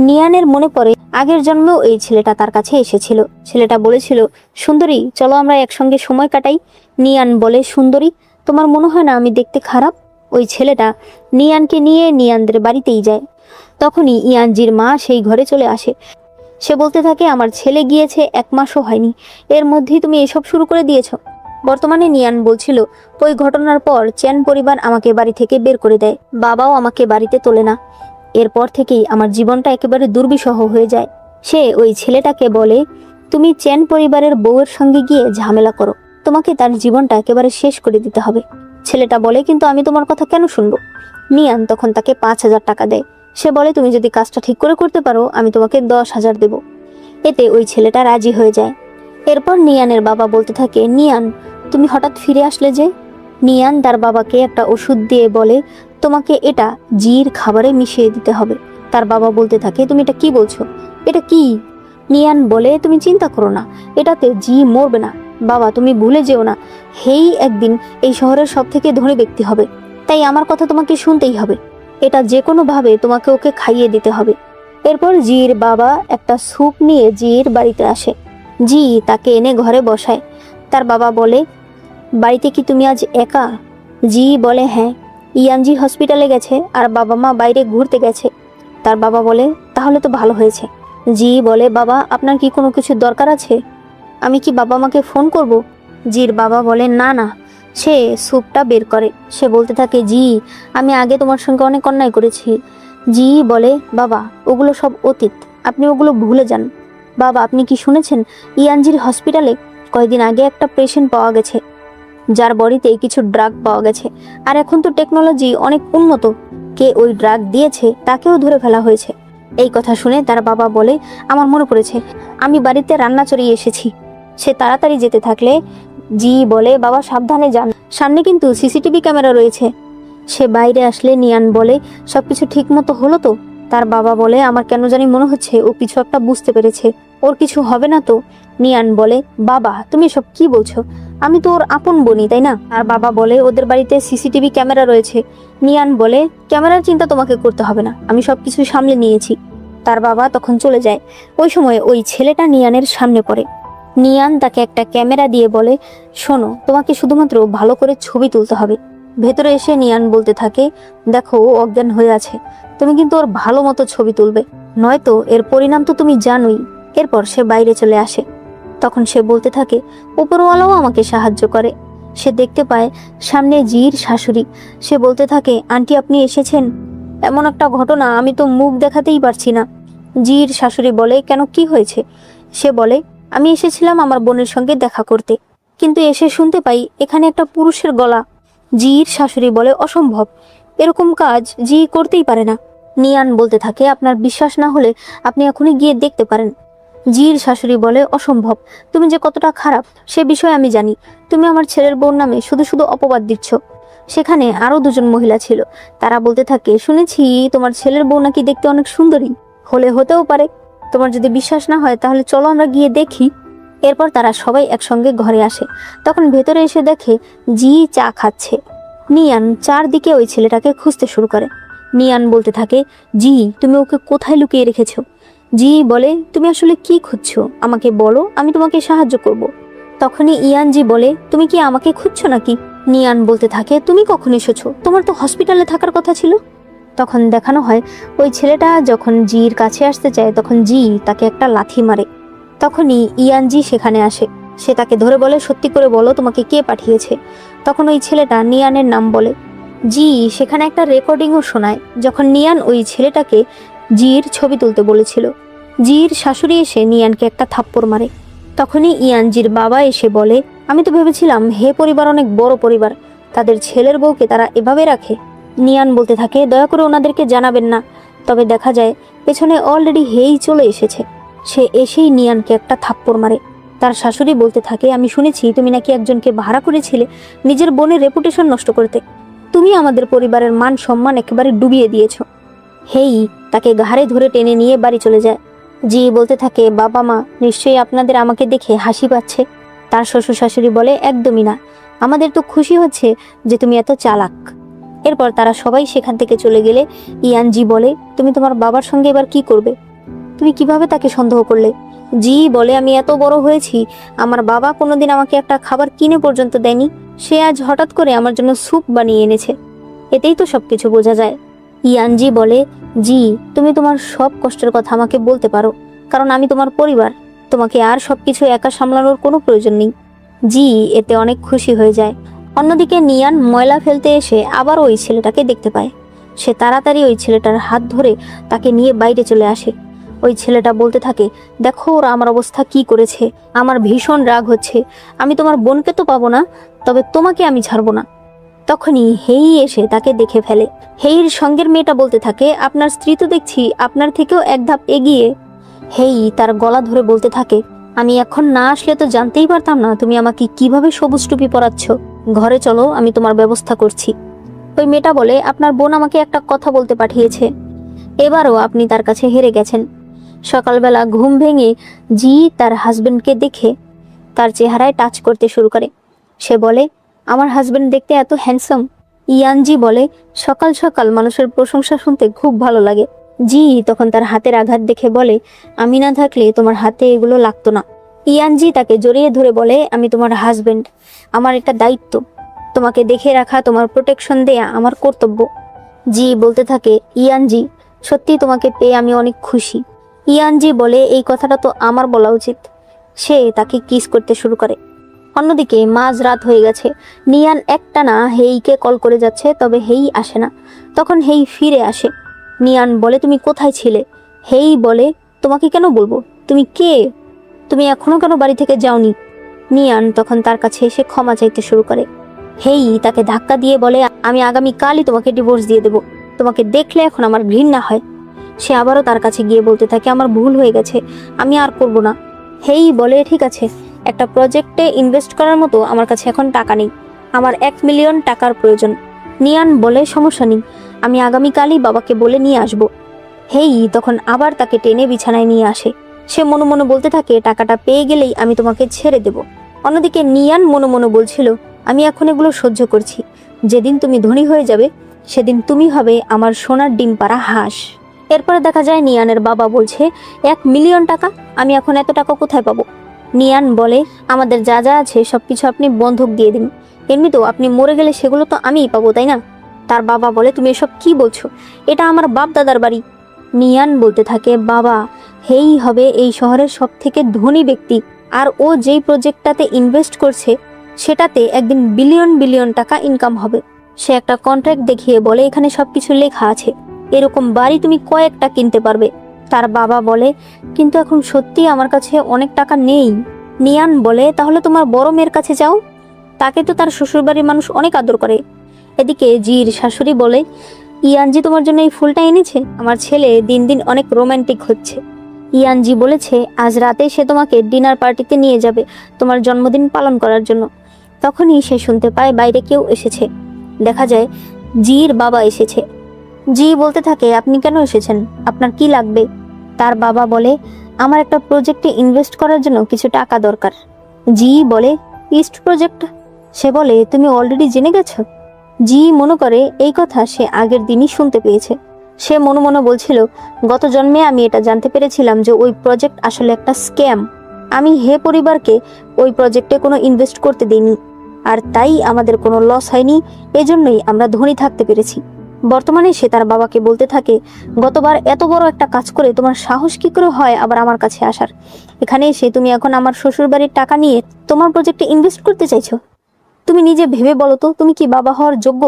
নিয়ানের মনে পড়ে আগের জন্মেও এই ছেলেটা তার কাছে এসেছিল। ছেলেটা বলেছিল সুন্দরী চলো আমরা একসঙ্গে সময় কাটাই। নিয়ান বলে সুন্দরী, তোমার মনে হয় না আমি দেখতে খারাপ? ওই ছেলেটা নিয়ানকে নিয়ে নিয়ানদের বাড়িতেই যায়। তখনই ইয়ানজির মা সেই ঘরে চলে আসে। সে বলতে থাকে আমার ছেলে গিয়েছে 1 মাসও হয়নি, এর মধ্যেই তুমি এসব শুরু করে দিয়েছ। বর্তমানে নিয়ান বলছিল ওই ঘটনার পর চ্যান পরিবার আমাকে বাড়ি থেকে বের করে দেয়, বাবাও আমাকে বাড়িতে তোলে না। এরপর থেকেই আমার জীবনটা একেবারে দুর্বিষহ হয়ে যায়। সে ওই ছেলেটাকে বলে তুমি চ্যান পরিবারের বউয়ের সঙ্গে গিয়ে ঝামেলা করো, তোমাকে তার জীবনটা একেবারে শেষ করে দিতে হবে। ছেলেটা বলে কিন্তু আমি তোমার কথা কেন শুনবো? নিয়ান তখন তাকে 5,000 টাকা দেয়। সে বলে তুমি যদি কাজটা ঠিক করে করতে পারো আমি তোমাকে 10,000 দেব। এতে ওই ছেলেটা রাজি হয়ে যায়। এরপর নিয়ানের বাবা বলতে থাকে নিয়ান তুমি হঠাৎ ফিরে আসলে যে? নিয়ান তার বাবাকে একটা ওষুধ দিয়ে বলে তোমাকে এটা জির খাবারে মিশিয়ে দিতে হবে। তার বাবা বলতে থাকে তুমি এটা কি বলছো, এটা কি? নিয়ান বলে তুমি চিন্তা করো না, এটাতে জি মরবে না। বাবা তুমি ভুলে যেও না, হেই একদিন এই শহরের সব থেকে ধনী ব্যক্তি হবে, তাই আমার কথা তোমাকে শুনতেই হবে। এটা যে কোনো ভাবে তোমাকে ওকে খাইয়ে দিতে হবে। এরপর জির বাবা একটা স্যুপ নিয়ে জির বাড়িতে আসে। জি তাকে এনে ঘরে বসায়। তার বাবা বলে বাড়িতে কি তুমি আজ একা? জি বলে হ্যাঁ, ইয়ানজি হসপিটালে গেছে আর বাবা মা বাইরে ঘুরতে গেছে। তার বাবা বলে তাহলে তো ভালো হয়েছে। জি বলে বাবা আপনার কি কোনো কিছু দরকার আছে? আমি কি বাবা মাকে ফোন করব? জির বাবা বলে না না। সে স্যুপটা বের করে। সে বলতে থাকে জি আমি আগে তোমার সঙ্গে অনেক অন্যায় করেছি। জি বলে বাবা ওগুলো সব অতীত, আপনি ওগুলো ভুলে যান। বাবা আপনি কি শুনেছেন ইয়ানজির হসপিটালে কয়েকদিন আগে একটা পেশেন্ট পাওয়া গেছে যার বডিতে কিছু ড্রাগ পাওয়া গেছে, আর এখন তো টেকনোলজি অনেক উন্নত, কে ওই ড্রাগ দিয়েছে তাকেও ধরে ফেলা হয়েছে। এই কথা শুনে তার বাবা বলে আমার মনে পড়েছে, আমি বাড়িতে রান্না চড়িয়ে এসেছি। সে তাড়াতাড়ি যেতে থাকলে জি বলে বাবা সাবধানে যান, সামনে কিন্তু সিসিটিভি ক্যামেরা রয়েছে। সে বাইরে আসলে নিয়ান বলে সবকিছু ঠিক মতো হলো তো? তার বাবা বলে আমার কেন জানি মনে হচ্ছে ও কিছু একটা বুঝতে পেরেছে, ওর কিছু হবে না তো? নিয়ান বলে বাবা তুমি সব কি বলছো, আমি তো ওর আপন বোনই তাই না? আর বাবা বলে ওদের বাড়িতে সিসিটিভি ক্যামেরা রয়েছে। নিয়ান বলে ক্যামেরার চিন্তা তোমাকে করতে হবে না, আমি সবকিছু সামলে নিয়েছি। তার বাবা তখন চলে যায়। ওই সময় ওই ছেলেটা নিয়ানের সামনে পড়ে। নিয়ান তাকে একটা ক্যামেরা দিয়ে বলে শোনো তোমাকে শুধুমাত্র ভালো করে ছবি তুলতে হবে। ভেতরে এসে নিয়ান বলতে থাকে দেখো ও অজ্ঞান হয়ে আছে, তুমি কিন্তু ওর ভালো মতো ছবি তুলবে, নয়তো এর পরিণাম তো তুমি জানোই। এরপর সে বাইরে চলে আসে। তখন সে বলতে থাকে উপরওয়ালাও আমাকে সাহায্য করে। সে দেখতে পায় সামনে জির শাশুড়ি। সে বলতে থাকে আন্টি আপনি এসেছেন, এমন একটা ঘটনা আমি তো মুখ দেখাতেই পারছি না। জির শাশুড়ি বলে কেন কি হয়েছে? সে বলে আমি এসেছিলাম আমার বোনের সঙ্গে দেখা করতে, কিন্তু এসে শুনতে পাই এখানে একটা পুরুষের গলা। জির শাশুড়ি বলে অসম্ভব, এরকম কাজ জি করতেই পারে না। নিয়ান বলতে থাকে আপনার বিশ্বাস না হলে আপনি এখনই গিয়ে দেখতে পারেন। জির শাশুড়ি বলে অসম্ভব, তুমি যে কতটা খারাপ সে বিষয়ে আমি জানি, তুমি আমার ছেলের বোন নামে শুধু শুধু অপবাদ দিচ্ছ। সেখানে আরো 2জন মহিলা ছিল, তারা বলতে থাকে শুনেছি তোমার ছেলের বউ নাকি দেখতে অনেক সুন্দরী, হলে হতেও পারে, তোমার যদি বিশ্বাস না হয় তাহলে চলো আমরা গিয়ে দেখি। এরপর তারা সবাই একসঙ্গে ঘরে আসে। তখন ভেতরে এসে দেখে জি চা খাচ্ছে। নিয়ান চারদিকে ওই ছেলেটাকে খুঁজতে শুরু করে। নিয়ান বলতে থাকে জি তুমি ওকে কোথায় লুকিয়ে রেখেছো? জি বলে তুমি আসলে কি খুঁজছো আমাকে বলো, আমি তোমাকে সাহায্য করব। তখনই ইয়ানজি বলে তুমি কি আমাকে খুঁজছো নাকি? নিয়ান বলতে থাকে তুমি কখন এসেছো, তোমার তো হসপিটালে থাকার কথা ছিল। তখন দেখানো হয় ওই ছেলেটা যখন জির কাছে আসতে চায় তখন জি তাকে একটা লাথি মারে। তখনই ইয়ানজি সেখানে আসে। সে তাকে ধরে বলে, সত্যি করে বলো তোমাকে কে পাঠিয়েছে। তখন ওই ছেলেটা নিয়ানের নাম বলে। জি সেখানে একটা রেকর্ডিংও শোনায় যখন নিয়ান ওই ছেলেটাকে জির ছবি তুলতে বলেছিল। জির শাশুড়ি এসে নিয়ানকে একটা থাপ্পড় মারে। তখনই ইয়ানজির বাবা এসে বলে, আমি তো ভেবেছিলাম হে পরিবার অনেক বড় পরিবার, তাদের ছেলের বউকে তারা এভাবে রাখে। নিয়ান বলতে থাকে, দয়া করে ওনাদেরকে জানাবেন না। তবে দেখা যায় পেছনে অলরেডি হেই চলে এসেছে। সে এসেই নিয়ানকে একটা থাপ্পড় মারে। তার শাশুড়ি বলতে থাকে, আমি শুনেছি তুমি নাকি একজনকে ভাড়া করেছিলে নিজের বোনের রেপুটেশন নষ্ট করতে। তুমি আমাদের পরিবারের মান সম্মান একেবারে ডুবিয়ে দিয়েছ। হেই তাকে ঘাড়ে ধরে টেনে নিয়ে বাড়ি চলে যায়। জি বলতে থাকে, বাবা মা নিশ্চয়ই আপনাদের আমাকে দেখে হাসি পাচ্ছে। তার শ্বশুর শাশুড়ি বলে, একদমই না, আমাদের তো খুশি হচ্ছে যে তুমি এত চালাক। এরপর তারা সবাই সেখান থেকে চলে গেলে ইয়ানজি বলে, তুমি তোমার বাবার সঙ্গে এবার কি করবে? তুমি কিভাবে তাকে সন্দেহ করলে? জি বলে, আমি এত বড় হয়েছি, আমার বাবা কোনোদিন আমাকে একটা খাবার কিনে পর্যন্ত দেয়নি। সে আজ হঠাৎ করে আমার জন্য স্যুপ বানিয়ে এনেছে। এতেই তো সবকিছু বোঝা যায়। ইয়ানজি বলে, জি তুমি তোমার সব কষ্টের কথা আমাকে বলতে পারো, কারণ আমি তোমার পরিবার। তোমাকে আর সবকিছু একা সামলানোর কোনো প্রয়োজন নেই। জি এতে অনেক খুশি হয়ে যায়। অন্যদিকে নিয়ান ময়লা ফেলতে এসে আবার ওই ছেলেটাকে দেখতে পায়। সে তাড়াতাড়ি ওই ছেলেটার হাত ধরে তাকে নিয়ে বাইরে চলে আসে। ওই ছেলেটা বলতে থাকে, দেখো ওরা আমার অবস্থা কি করেছে, আমার ভীষণ রাগ হচ্ছে। আমি তোমার বোনকে তো পাবো না, তবে তোমাকে আমি ছাড়বো না। তখনই হেই এসে তাকে দেখে ফেলে। হেইর সঙ্গের মেয়েটা বলতে থাকে, আপনার স্ত্রী তো দেখছি আপনার থেকেও এক ধাপ এগিয়ে। হেই তার গলা ধরে বলতে থাকে, আমি এখন না আসলে তো জানতেই পারতাম না তুমি আমাকে কিভাবে সবুজ টুপি পরাচ্ছ। ঘরে চলো, আমি তোমার ব্যবস্থা করছি। ওই মেয়েটা বলে, আপনার বোন আমাকে একটা কথা বলতে পাঠিয়েছে। এবারও আপনি তার কাছে হেরে গেছেন। সকালবেলা ঘুম ভেঙে জি তার হাজবেন্ডকে দেখে তার চেহারায় টাচ করতে শুরু করে। সে বলে, আমার হাজবেন্ড দেখতে এত হ্যান্ডসাম। ইয়ানজি বলে, সকাল সকাল মানুষের প্রশংসা শুনতে খুব ভালো লাগে। জি তখন তার হাতের আঘাত দেখে বলে, আমি না থাকলে তোমার হাতে এগুলো লাগতো না। ইয়ানজি তাকে জড়িয়ে ধরে বলে, আমি তোমার হাজবেন্ড, আমার এটা দায়িত্ব। তোমাকে দেখে রাখা, তোমার প্রোটেকশন দেয়া আমার কর্তব্য। জি বলতে থাকে, ইয়ানজি সত্যি তোমাকে পেয়ে আমি অনেক খুশি। ইয়ানজি বলে, এই কথাটা তো আমার বলা উচিত। সে তাকে কিস করতে শুরু করে। অন্যদিকে মাঝ রাত হয়ে গেছে। নিয়ান একটানা হেইকে কল করে যাচ্ছে, তবে হেই আসে না। তখন হেই ফিরে আসে। নিয়ান বলে, তুমি কোথায় ছিলে? হেই বলে, তোমাকে কেন বলবো, তুমি কে? তুমি এখনো কেন বাড়ি থেকে যাওনি? নিয়ান তখন তার কাছে এসে ক্ষমা চাইতে শুরু করে। হেই তাকে ধাক্কা দিয়ে বলে, আমি আগামীকালই তোমাকে ডিভোর্স দিয়ে দেব। তোমাকে দেখলে এখন আমার ঘৃণা হয়। সে আবারও তার কাছে গিয়ে বলতে থাকে, আমার ভুল হয়ে গেছে, আমি আর করব না। হেই বলে, ঠিক আছে, একটা প্রজেক্টে ইনভেস্ট করার মতো আমার কাছে এখন টাকা নেই, আমার 1 মিলিয়ন টাকার প্রয়োজন। নিয়ান বলে, সমস্যা নেই, আমি আগামীকালই বাবাকে বলে নিয়ে আসব। হেই তখন আবার তাকে টেনে বিছানায় নিয়ে আসে। সে মনে মনে বলতে থাকে, টাকাটা পেয়ে গেলেই আমি তোমাকে ছেড়ে দেব। অন্যদিকে নিয়ান মনে মনে বলছিল, আমি এখন এগুলো সহ্য করছি, যেদিন তুমি ধনী হয়ে যাবে সেদিন তুমি হবে আমার সোনার ডিম পাড়া হাঁস। এরপরে দেখা যায় নিয়ানের বাবা বলছে, 1 মিলিয়ন টাকা, আমি এখন এত টাকা কোথায় পাবো? নিয়ান বলে, আমাদের যা যা আছে সবকিছু আপনি বন্ধক দিয়ে দিন, এমনিতেও আপনি মরে গেলে সেগুলো তো আমিই পাবো, তাই না? তার বাবা বলে, তুমি এসব কি বলছো, এটা আমার বাপ দাদার বাড়ি। নিয়ান বলতে থাকে, বাবা হেই হবে এই শহরের সব থেকে ধনী ব্যক্তি, আর ও যেই প্রজেক্টটাতে ইনভেস্ট করছে সেটাতে একদিন বিলিয়ন বিলিয়ন টাকা ইনকাম হবে। সে একটা কন্ট্রাক্ট দেখিয়ে বলে, এখানে সবকিছু লেখা আছে, এরকম বাড়ি তুমি কয়েকটা কিনতে পারবে। তার বাবা বলে, কিন্তু এখন সত্যি আমার কাছে অনেক টাকা নেই। নিয়ান বলে, তাহলে তোমার বড় মেয়ের কাছে যাও, তাকে তো তার শ্বশুরবাড়ির মানুষ অনেক আদর করে। এদিকে জির শাশুড়ি বলে, ইয়ানজি তোমার জন্য এই ফুলটা এনেছে, আমার ছেলে দিন দিন অনেক রোমান্টিক হচ্ছে। ইয়ানজি বলেছে, আজ রাতে সে তোমাকে ডিনার পার্টিতে নিয়ে যাবে তোমার জন্মদিন পালন করার জন্য। তখনই সে শুনতে পায় বাইরে কেউ এসেছে। দেখা যায় জির বাবা এসেছে। জি বলতে থাকে, আপনি কেন এসেছেন, আপনার কি লাগবে? তার বাবা বলে, আমার একটা প্রজেক্টে ইনভেস্ট করার জন্য কিছু টাকা দরকার। জি বলে, ইস্ট প্রজেক্ট? সে বলে, তুমি অলরেডি জেনে গেছো? জি মনে করে এই কথা সে আগের দিনই শুনতে পেয়েছে। সে মনে মনে বলছিল, গত জন্মে আমি এটা জানতে পেরেছিলাম যে ওই প্রজেক্ট আসলে একটা স্ক্যাম। আমি হে পরিবারকে ওই প্রজেক্টে কোনো ইনভেস্ট করতে দিইনি, আর তাই আমাদের কোনো লস হয়নি, এজন্যই আমরা ধনী থাকতে পেরেছি। বর্তমানে সে তার বাবাকে বলতে থাকে, গতবার এত বড় একটা কাজ করে তোমার সাহস কি করে হয় আবার আমার কাছে আসার? এখানে এসে তুমি এখন আমার শ্বশুর বাড়ির টাকা নিয়ে তোমার প্রজেক্টে ইনভেস্ট করতে চাইছো? তুমি নিজে ভেবে বলো তো, তুমি কি বাবা হওয়ার যোগ্য?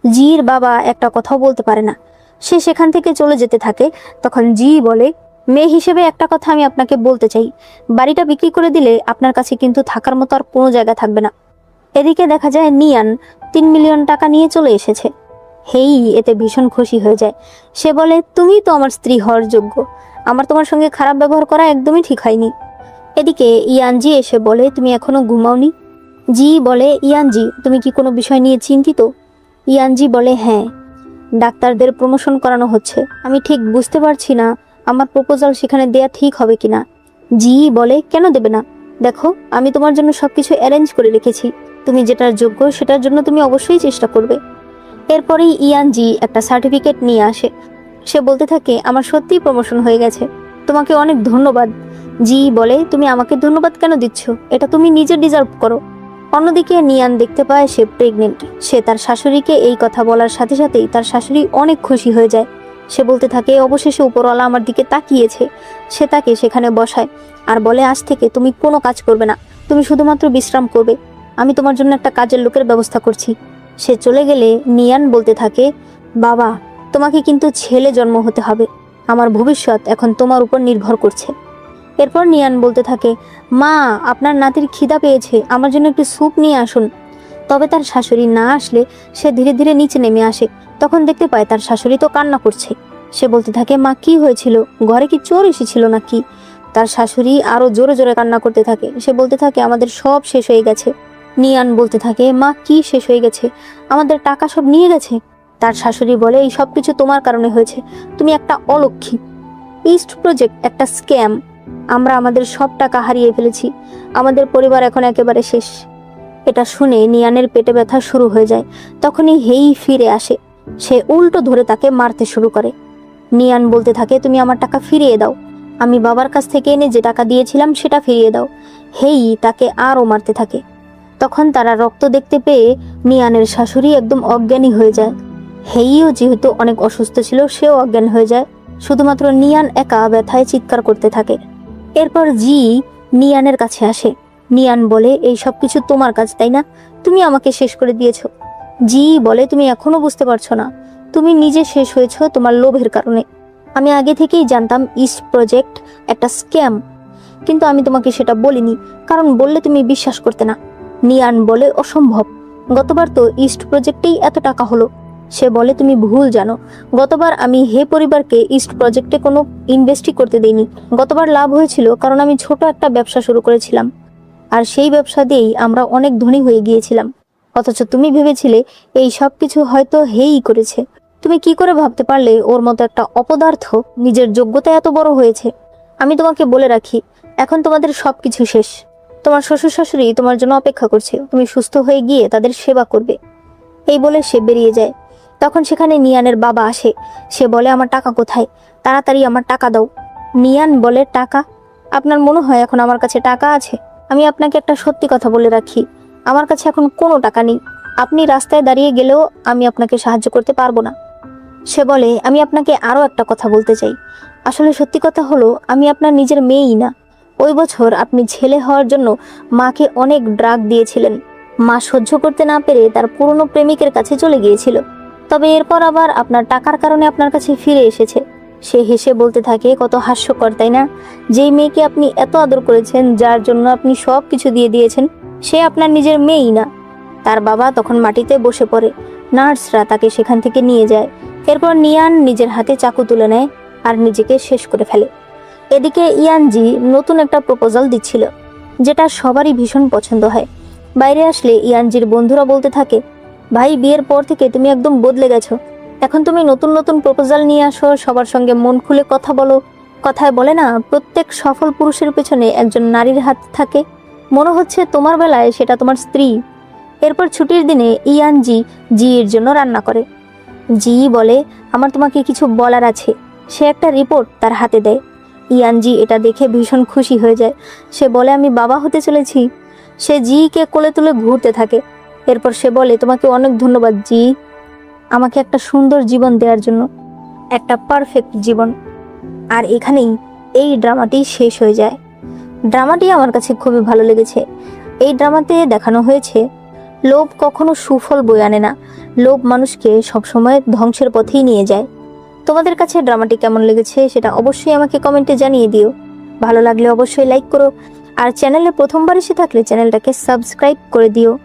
জির বাবা একটা কথাও বলতে পারে না, সে সেখান থেকে চলে যেতে থাকে। তখন জি বলে, মেয়ে হিসেবে একটা কথা আমি আপনাকে বলতে চাই, বাড়িটা বিক্রি করে দিলে আপনার কাছে কিন্তু থাকার মতো আর কোনো জায়গা থাকবে না। এদিকে দেখা যায় নিয়ান 3 মিলিয়ন টাকা নিয়ে চলে এসেছে। হেই এতে ভীষণ খুশি হয়ে যায়। সে বলে, তুমি তো আমার স্ত্রী হওয়ার যোগ্য, আমার তোমার সঙ্গে খারাপ ব্যবহার করা একদমই ঠিক হয়নি। এদিকে ইয়ানজি এসে বলে, তুমি এখনো ঘুমাওনি? জি বলে, ইয়ানজি তুমি কি কোনো বিষয় নিয়ে চিন্তিত? ইয়ানজি বলে, হ্যাঁ, ডাক্তারদের প্রমোশন করানো হচ্ছে, আমি ঠিক বুঝতে পারছি না আমার প্রপোজাল সেখানে দেয়া ঠিক হবে কিনা। জি বলে, কেন দেবে না? দেখো, আমি তোমার জন্য সবকিছু অ্যারেঞ্জ করে রেখেছি, তুমি যেটার যোগ্য সেটার জন্য তুমি অবশ্যই চেষ্টা করবে। এরপরেই ইয়ানজি একটা সার্টিফিকেট নিয়ে আসে। সে বলতে থাকে, আমার সত্যিই প্রমোশন হয়ে গেছে, তোমাকে অনেক ধন্যবাদ। জি বলে, তুমি আমাকে ধন্যবাদ কেন দিচ্ছ? এটা তুমি নিজে ডিজার্ভ করো। অন্যদিকে নিয়ান দেখতে পায় সে প্রেগনেন্ট। সে তার শাশুড়িকে এই কথা বলার সাথে সাথেই তার শাশুড়ি অনেক খুশি হয়ে যায়। সে বলতে থাকে, অবশেষে উপরওয়ালা আমার দিকে তাকিয়েছে। সে তাকে সেখানে বসায় আর বলে, আজ থেকে তুমি কোনো কাজ করবে না, তুমি শুধুমাত্র বিশ্রাম করবে, আমি তোমার জন্য একটা কাজের লোকের ব্যবস্থা করছি। সে চলে গেলে নিয়ান বলতে থাকে, বাবা, তোমাকে কিন্তু ছেলে জন্ম হতে হবে, আমার ভবিষ্যৎ এখন তোমার উপর নির্ভর করছে। এরপর নিয়ান বলতে থাকে, মা, আপনার নাতির খিদা পেয়েছে, আমার জন্য একটু স্যুপ নিয়ে আসুন। তবে তার শাশুড়ি না আসলে সে ধীরে ধীরে নিচে নেমে আসে। তখন দেখতে পায় তার শাশুড়ি তো কান্না করছে। সে বলতে থাকে, মা কি হয়েছিল, ঘরে কি চোর এসেছিল নাকি? তার শাশুড়ি আরো জোরে জোরে কান্না করতে থাকে। সে বলতে থাকে, আমাদের সব শেষ হয়ে গেছে। নিয়ান বলতে থাকে, মা কি শেষ হয়ে গেছে? আমাদের টাকা সব নিয়ে গেছে। তার শাশুড়ি বলে, এই সব কিছু তোমার কারণে হয়েছে, তুমি একটা অলক্ষী। ইস্ট প্রজেক্ট একটা স্ক্যাম, আমরা আমাদের সব টাকা হারিয়ে ফেলেছি, আমাদের পরিবার এখন একেবারে শেষ। এটা শুনে নিয়ানের পেটে ব্যথা শুরু হয়ে যায়। তখনই হেই ফিরে আসে। সে উল্টো ধরে তাকে মারতে শুরু করে। নিয়ান বলতে থাকে, তুমি আমার টাকা ফিরিয়ে দাও, আমি বাবার কাছ থেকে এনে যে টাকা দিয়েছিলাম সেটা ফিরিয়ে দাও। হেই তাকে আরও মারতে থাকে। তখন তারা রক্ত দেখতে পেয়ে নিয়ানের শাশুড়ি একদম অজ্ঞানী হয়ে যায়। হেইও যেহেতু অনেক অসুস্থ ছিল, সেও অজ্ঞান হয়ে যায়। শুধুমাত্র নিয়ান একা ব্যথায় চিৎকার করতে থাকে। এরপর জি নিয়ানের কাছে আসে। নিয়ান বলে, এই সব কিছু তোমার কাজ, তাই না? তুমি আমাকে শেষ করে দিয়েছো। জি বলে, তুমি এখনো বুঝতে পারছো না, তুমি নিজে শেষ হয়েছো তোমার লোভের কারণে। আমি আগে থেকেই জানতাম ইস্ট প্রজেক্ট একটা স্ক্যাম, কিন্তু আমি তোমাকে সেটা বলিনি, কারণ বললে তুমি বিশ্বাস করতে না। নিয়ান বলে, অসম্ভব, গতবার তো ইস্ট প্রজেক্টেই এত টাকা হলো। সে বলে, তুমি ভুল জানো, গতবার আমি হে পরিবারকে ইস্ট প্রজেক্টে কোনো ইনভেস্টই করতে দেইনি। গতবার লাভ হয়েছিল কারণ আমি ছোট একটা ব্যবসা শুরু করেছিলাম, আর সেই ব্যবসা দিয়েই আমরা অনেক ধনী হয়ে গিয়েছিলাম। অথচ তুমি ভেবেছিলে এই সব কিছু হয়তো হেই করেছে। তুমি কি করে ভাবতে পারলে ওর মতো একটা অপদার্থ নিজের যোগ্যতা এত বড় হয়েছে? আমি তোমাকে বলে রাখি, এখন তোমাদের সবকিছু শেষ। তোমার শ্বশুর শাশুড়ি তোমার জন্য অপেক্ষা করছে, তুমি সুস্থ হয়ে গিয়ে তাদের সেবা করবে। এই বলে সে বেরিয়ে যায়। তখন সেখানে নিয়ানের বাবা আসে। সে বলে, আমার টাকা কোথায়? তাড়াতাড়ি আমার টাকা দাও। নিয়ান বলে, টাকা? আপনার মনে হয় এখন আমার কাছে টাকা আছে? আমি আপনাকে একটা সত্যি কথা বলে রাখি, আমার কাছে এখন কোনো টাকা নেই। আপনি রাস্তায় দাঁড়িয়ে গেলেও আমি আপনাকে সাহায্য করতে পারবো না। সে বলে, আমি আপনাকে আরও একটা কথা বলতে চাই। আসলে সত্যি কথা হলো, আমি আপনার নিজের মেয়েই না। ওই বছর আপনি ছেলে হওয়ার জন্য মাকে অনেক ড্রাগ দিয়েছিলেন। মা সহ্য করতে না পেরে তার পুরনো প্রেমিকের কাছে চলে গিয়েছিল। তবে এরপর আবার আপনার টাকার কারণে আপনার কাছে ফিরে এসেছে। সে হেসে বলতে থাকে, কত হাস্যকর তাই না? যেই মেয়েকে আপনি এত আদর করেছেন, যার জন্য আপনি সব কিছু দিয়ে দিয়েছেন, সে আপনার নিজের মেয়েই না। তার বাবা তখন মাটিতে বসে পড়ে। নার্সরা তাকে সেখান থেকে নিয়ে যায়। এরপর নিয়ান নিজের হাতে চাকু তুলে নেয় আর নিজেকে শেষ করে ফেলে। এদিকে ইয়ানজি নতুন একটা প্রপোজাল দিচ্ছিল, যেটা সবারই ভীষণ পছন্দ হয়। বাইরে আসলে ইয়ানজির বন্ধুরা বলতে থাকে, ভাই, বিয়ের পর থেকে তুমি একদম বদলে গেছো। এখন তুমি নতুন নতুন প্রপোজাল নিয়ে আসো, সবার সঙ্গে মন খুলে কথা বলো। কথায় বলে না, প্রত্যেক সফল পুরুষের পেছনে একজন নারীর হাত থাকে। মনে হচ্ছে তোমার বেলায় সেটা তোমার স্ত্রী। এরপর ছুটির দিনে ইয়ানজি জি এর জন্য রান্না করে। জি বলে, আমার তোমাকে কিছু বলার আছে। সে একটা রিপোর্ট তার হাতে দেয়। ইয়ানজি এটা দেখে ভীষণ খুশি হয়ে যায়। সে বলে, আমি বাবা হতে চলেছি। সে জিকে কোলে তুলে ঘুরতে থাকে। এরপর সে বলে, তোমাকে অনেক ধন্যবাদ জি। আমাকে একটা সুন্দর জীবন দেওয়ার জন্য, একটা পারফেক্ট জীবন। আর এখানেই এই ড্রামাটি শেষ হয়ে যায়। ড্রামাটি আমার কাছে খুবই ভালো লেগেছে। এই ড্রামাতে দেখানো হয়েছে লোভ কখনো সুফল বয়ে আনে না, লোভ মানুষকে সবসময় ধ্বংসের পথেই নিয়ে যায়। তোমাদের কাছে ড্রামাটি কেমন লেগেছে সেটা অবশ্যই আমাকে কমেন্টে জানিয়ে দিও। ভালো লাগলে অবশ্যই লাইক করো, আর চ্যানেলে প্রথমবার এসে থাকলে চ্যানেলটাকে সাবস্ক্রাইব করে দিও।